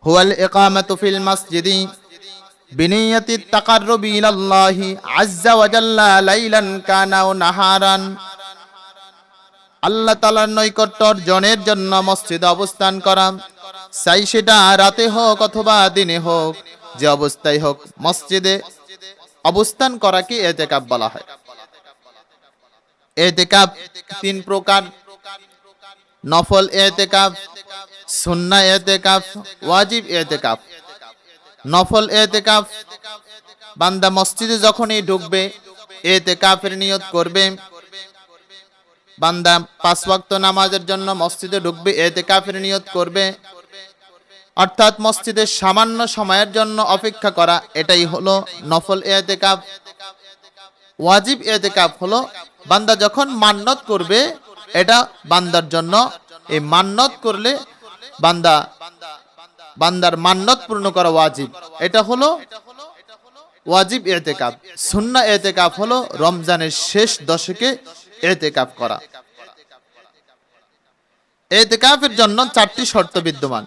হুয়াল ইকামাতু ফিল মাসজিদি বিনিয়াতিত তাকাররুবি ইলাল্লাহি আযযা ওয়া জাল্লা লাইলান কানা ওয়া নাহারান। আল্লাহ তাআলার নৈকট্য অর্জনের জন্য মসজিদে অবস্থান করা, চাই সেটা রাতে হোক অথবা দিনে হোক, যে অবস্থায় হোক মসজিদে অবস্থান করাকে ইতিকাফ বলা হয়। ইতিকাফ তিন প্রকার: নফল ইতিকাফ, সুন্নাহ ইতিকাফ, ওয়াজিব ইতিকাফ। নফল ইতিকাফ, বান্দা মসজিদে যখনই ঢুকবে ইতিকাফের নিয়ত করবে। বান্দা 5 ওয়াক্ত নামাজের জন্য মসজিদে ঢুকবে, ইতিকাফের নিয়ত করবে, অর্থাৎ মসজিদের সামান্য সময়ের জন্য অপেক্ষা করা, এটাই হলো নফল ইতিকাফ। ওয়াজিব ইতিকাফ হলো বান্দা যখন মান্নত করবে, এটা বান্দার জন্য, এই মান্নত করলে বান্দার মান্নত পূর্ণ করা ওয়াজিব, এটা হলো ওয়াজিব ইতিকাফ। সুন্নাহ ইতিকাফ হলো রমজানের শেষ দশকে ইতিকাফ করা। ইতিকাফের জন্য 4টি শর্ত বিদ্যমান।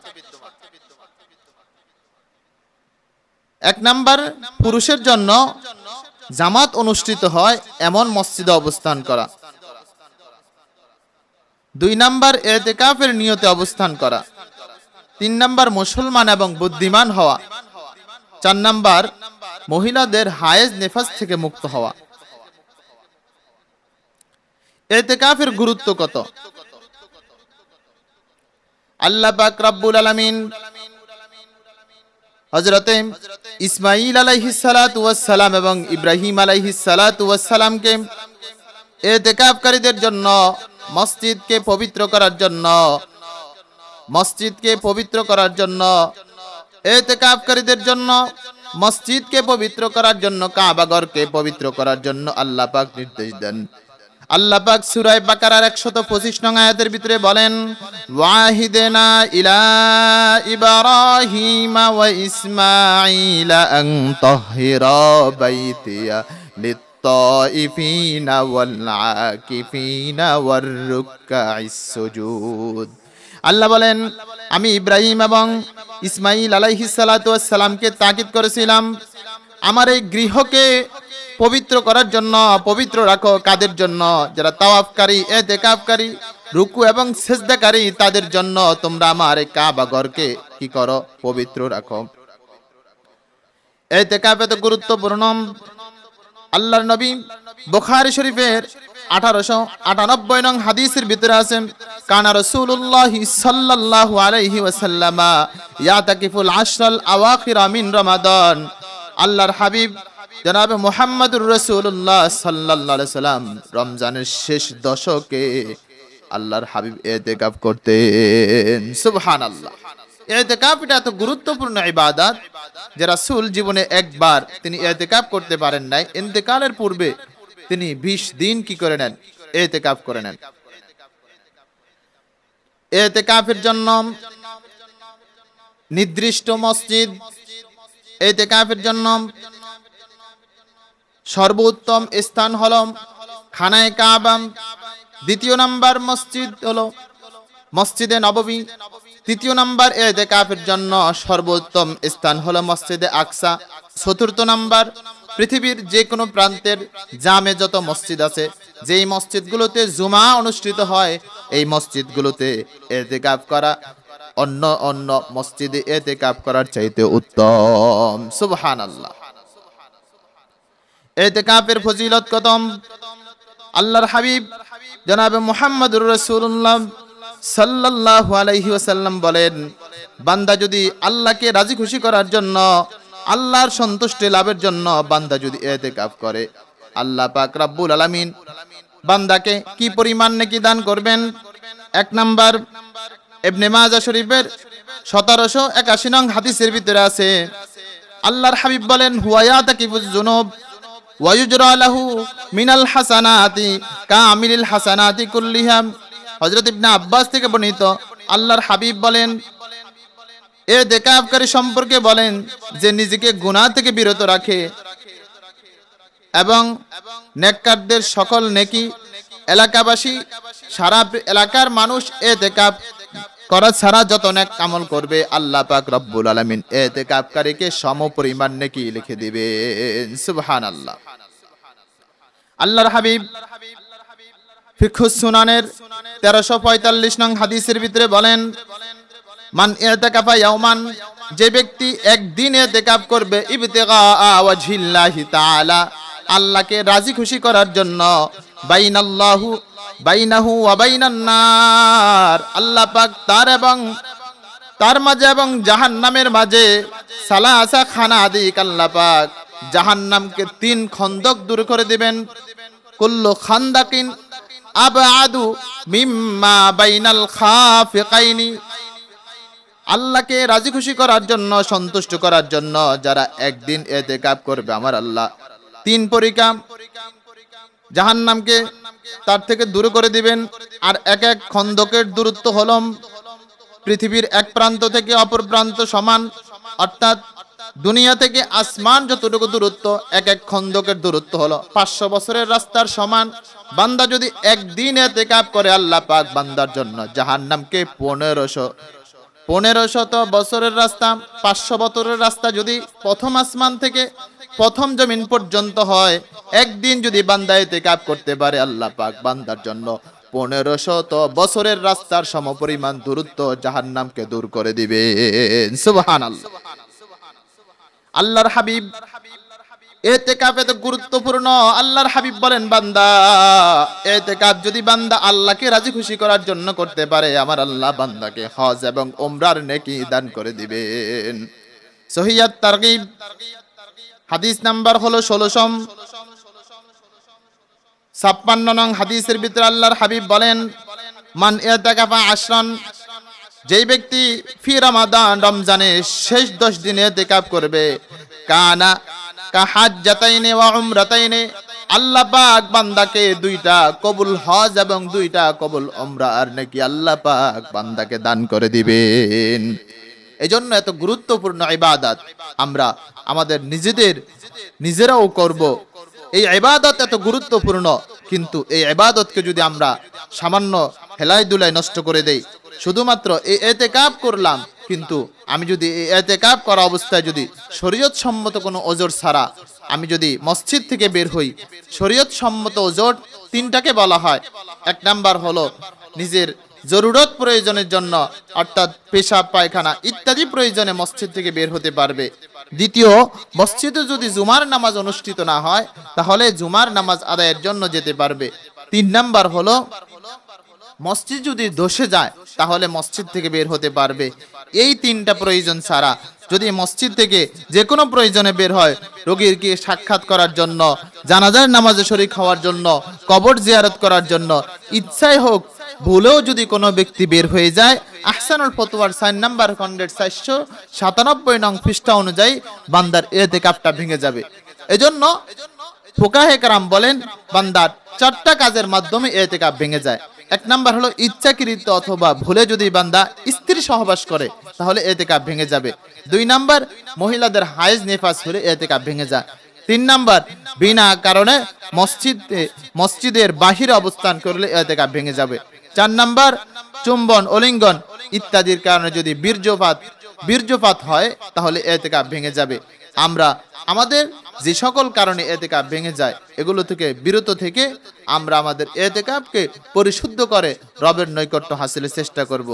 1 নাম্বার, পুরুষের জন্য জামাত অনুষ্ঠিত হয় এমন মসজিদে অবস্থান করা। 2 নাম্বার, ইতিকাফের নিয়তে অবস্থান করা। 3 নাম্বার, মুসলমান এবং বুদ্ধিমান হওয়া। 4 নাম্বার, মহিলাদের হায়েজ নেফাস থেকে মুক্ত হওয়া। ইতিকাফের গুরুত্ব কত? আল্লাহ পাক রব্বুল আলামিন হযরতে ইসমাঈল আলাইহিস সালাতু ওয়াস সালাম এবং ইব্রাহিম আলাইহিস সালাতু ওয়াস সালামকে ইতিকাফকারীদের জন্য মসজিদকে পবিত্র করার জন্য ইতিকাফকারীদের জন্য মসজিদকে পবিত্র করার জন্য, কাবা ঘরকে পবিত্র করার জন্য আল্লাহ পাক নির্দেশ দেন। আল্লাহ পাক সূরা বাকারার 125 নং আয়াতের ভিতরে বলেন, ওয়াহিদেনা ইলা ইব্রাহিম ওয়া ইসমাঈল আন তাহহিরা বাইতিয়া লিত-তাইফিনা ওয়াল আকিফিনা ওয়ার রুকআইস সুজুদ। আল্লাহ বলেন, আমি ইব্রাহিম এবং ইসমাঈল আলাইহিস সালাতু ওয়াস সালামকে তাকিদ করেছিলাম, আমার এই গৃহকে পবিত্র করার জন্য। পবিত্র রাখো কাদের জন্য? যারা তাওয়াফকারী, ইতিকাফকারী, রুকু এবং সিজদাকারী, তাদের জন্য তোমরা আমার এই কাবা ঘরকে কি করো? পবিত্র রাখো। ইতিকাফ এত গুরুত্বপূর্ণ। আল্লাহর নবী বুখারী শরীফের 1898 নং হাদিসের ভিতরে আছে, কানা রাসূলুল্লাহ সাল্লাল্লাহু আলাইহি ওয়াসাল্লাম ইয়াতাকিফুল আশরাল আওয়াখির মিন রমাদান। আল্লাহর হাবিব জনাব মুহাম্মদুর রাসূলুল্লাহ সাল্লাল্লাহু আলাইহি সাল্লাম রমজানের শেষ দশকে আল্লাহর হাবিব ইতিকাফ করতেন। সুবহানাল্লাহ। ইতিকাফ এটা এত গুরুত্বপূর্ণ ইবাদত যে রাসূল জীবনে একবার তিনি ইতিকাফ করতে পারেন নাই। ইন্তেকালের পূর্বে তিনি 20 দিন কি করে নেন? ইতিকাফ করে নেন। ইতিকাফের জন্য নির্দিষ্ট মসজিদ, ইতিকাফের জন্য সর্বোত্তম স্থান হলো খানায়ে কাবা। 2 নাম্বার মসজিদ হলো মসজিদে নববী। 3 নাম্বার ইতিকাফের জন্য সর্বোত্তম স্থান হলো মসজিদে আকসা। 4 নাম্বার, পৃথিবীর যে কোনো প্রান্তের জামে যত মসজিদ আছে, যেই মসজিদগুলোতে জুমা অনুষ্ঠিত হয়, এই মসজিদগুলোতে ইতিকাফ করা অন্য মসজিদে ইতিকাফ করার চাইতে উত্তম। সুবহানাল্লাহ। ইতিকাফের ফজিলত কত! আল্লাহর হাবিব জনাবে মুহাম্মদুর রাসূলুল্লাহ সাল্লাল্লাহু আলাইহি ওয়াসাল্লাম বলেন, বান্দা যদি আল্লাহকে রাজি খুশি করার জন্য, আল্লাহর সন্তুষ্টি লাভের জন্য বান্দা যদি ইতিকাফ করে, আল্লাহ পাক রব্বুল আলামিন বান্দাকে কি পরিমাণ নেকি দান করবেন। 1 নাম্বার, ইবনে মাজাহ শরীফের 1781 নং হাদিসের ভিতরে আছে, আল্লাহর হাবিব বলেন, হুয়া ইয়াতাকিফুজ যুনুব ওয়া ইউজরা লাহু মিনাল হাসানাতি কামিলিল হাসানাতি কুল্লিহা। হযরত ইবনে আব্বাস থেকে বর্ণিত, আল্লাহর হাবিব বলেন, ইতিকাফকারী সম্পর্কে বলেন যে নিজেকে গুনাহ থেকে বিরত রাখে এবং নেককারদের সকল নেকি, এলাকাবাসী, সারা এলাকার মানুষ ইতিকাফ করা ছাড়া যত নেক আমল করবে আল্লাহ পাক রব্বুল আলামিন ইতিকাফকারীকে সমপরিমাণ নেকি লিখে দিবেন। সুবহানাল্লাহ। আল্লাহর হাবিব ফিকহুস সুনানের 1345 নং হাদিসের ভিতরে বলেন, মান ইতিকাফা ইয়াওমান, যে ব্যক্তি একদিন ইতিকাফ করবে ইবতিগা ওয়াজহিল্লাহি তাআলা, আল্লাহকে রাজি খুশি করার জন্য, বাইনাহু ওয়া বাইনান নার, আল্লাহ পাক তার মাঝে এবং জাহান্নামের মাঝে সালাসা খানাদিক, আল্লাহ পাক জাহান্নামকে 3 খন্দক দূর করে দিবেন। কুল্লু খান্দাকিন আবআদু মিম্মা বাইনাল খাফিকাইনি, আল্লাহকে রাজি খুশি করার জন্য, সন্তুষ্ট করার জন্য যারা একদিন ইতিকাফ করবে আমার আল্লাহ 3 পরিকাম জাহান্নামকে তার থেকে দূর করে দিবেন। আর এক এক খন্দকের দূরত্ব হলো পৃথিবীর এক প্রান্ত থেকে অপর প্রান্ত সমান, অর্থাৎ দুনিয়া থেকে আসমান যতটুকু দূরত্ব, এক এক খন্দকের দূরত্ব হলো 500 বছরের রাস্তার সমান। বান্দা যদি একদিন ইতিকাফ করে আল্লাহ পাক বান্দার জন্য জাহান্নামকে 1500 বছরের রাস্তা, 500 বছরের রাস্তা যদি প্রথম আসমান থেকে প্রথম জমিন পর্যন্ত হয়, একদিন যদি বান্দা ইতিকাফ করতে পারে আল্লাহ পাক বান্দার জন্য 1500 বছরের রাস্তার সমপরিমাণ দূরত্ব জাহান্নামকে দূর করে দিবেন। সুবহানাল্লাহ। আল্লাহর হাবিব ইতিকাফ এত গুরুত্বপূর্ণ। আল্লাহর হাবিব বলেন, বান্দা ইতিকাফ যদি বান্দা আল্লাহকে রাজি খুশি করার জন্য করতে পারে, আমার আল্লাহ বান্দাকে হজ এবং উমরার নেকি দান করে দিবেন। সহিহ তারগিব হাদিস নাম্বার হলো 1656 নং হাদিসের ভিতরে আল্লাহর হাবিব বলেন, মান ইতিকাফা আশরান, যেই ব্যক্তি ফি রমাদান, রমজানের শেষ 10 দিনে ইতিকাফ করবে, কানা কাহাজ্জাতাইনি ওয়া উমরাতাইনি, আল্লাহ পাক বান্দাকে 2টা কবুল হজ এবং 2টা কবুল উমরা আর নেকি আল্লাহ পাক বান্দাকে দান করে দিবেন। এজন্য এত গুরুত্বপূর্ণ ইবাদত আমরা আমাদের নিজেরাও করব। এই ইবাদত এত গুরুত্বপূর্ণ, কিন্তু এই ইবাদতকে যদি আমরা সামান্য হেলাই দুলাই নষ্ট করে দেই, শুধুমাত্র এই ইতিকাফ করলাম, কিন্তু আমি যদি এই ইতিকাফ করা অবস্থায় যদি শরীয়ত সম্মত কোনো ওজর ছাড়া আমি যদি মসজিদ থেকে বের হই, শরীয়ত সম্মত ওজর 3টাকে বলা হয়। 1 নাম্বার হলো নিজের জরুরত প্রয়োজনের জন্য, অর্থাৎ পেশাব পায়খানা ইত্যাদি প্রয়োজনে মসজিদ থেকে বের হতে পারবে। দ্বিতীয়, মসজিদে যদি জুমার নামাজ অনুষ্ঠিত না হয় তাহলে জুমার নামাজ আদায়ের জন্য যেতে পারবে। 3 নাম্বার হলো মসজিদ যদি ধসে যায় তাহলে মসজিদ থেকে বের হতে পারবে। এই 3টা প্রয়োজন ছাড়া যদি মসজিদ থেকে যে কোনো প্রয়োজনে বের হয়, রোগীকে সাক্ষাৎ করার জন্য, জানাজার নামাজে শরীক হওয়ার জন্য, কবর জিয়ারত করার জন্য, ইচ্ছাই হোক ভুলেও যদি কোনো ব্যক্তি বের হয়ে যায়, আহসানুল ফতোয়ার 4 নাম্বার খণ্ডের 497 নং পৃষ্ঠা অনুযায়ী বান্দার ইতিকাফটা ভেঙে যাবে। এজন্য ফুকাহে কেরাম বলেন, বান্দার 4টা কাজের মাধ্যমে ইতিকাফ ভেঙে যায়। 1 নাম্বার হলো ইচ্ছাকৃত অথবা ভুলে যদি বান্দা স্ত্রী সহবাস করে তাহলে ইতিকাফ ভেঙে যাবে। 2 নাম্বার, মহিলাদের হায়েজ নিফাস হলে ইতিকাফ ভেঙে যায়। 3 নাম্বার, বিনা কারণে মসজিদের বাহিরে অবস্থান করলে ইতিকাফ ভেঙে যাবে। 4 নাম্বার, চুম্বন, অলিঙ্গন ইত্যাদির কারণে যদি বীর্যপাত হয় তাহলে ইতিকাফ ভেঙে যাবে। আমরা আমাদের যে সকল কারণে ইতিকাফ ভেঙে যায় এগুলো থেকে বিরত থেকে আমরা আমাদের ইতিকাফকে পরিশুদ্ধ করে রবের নৈকট্য হাসিলের চেষ্টা করব।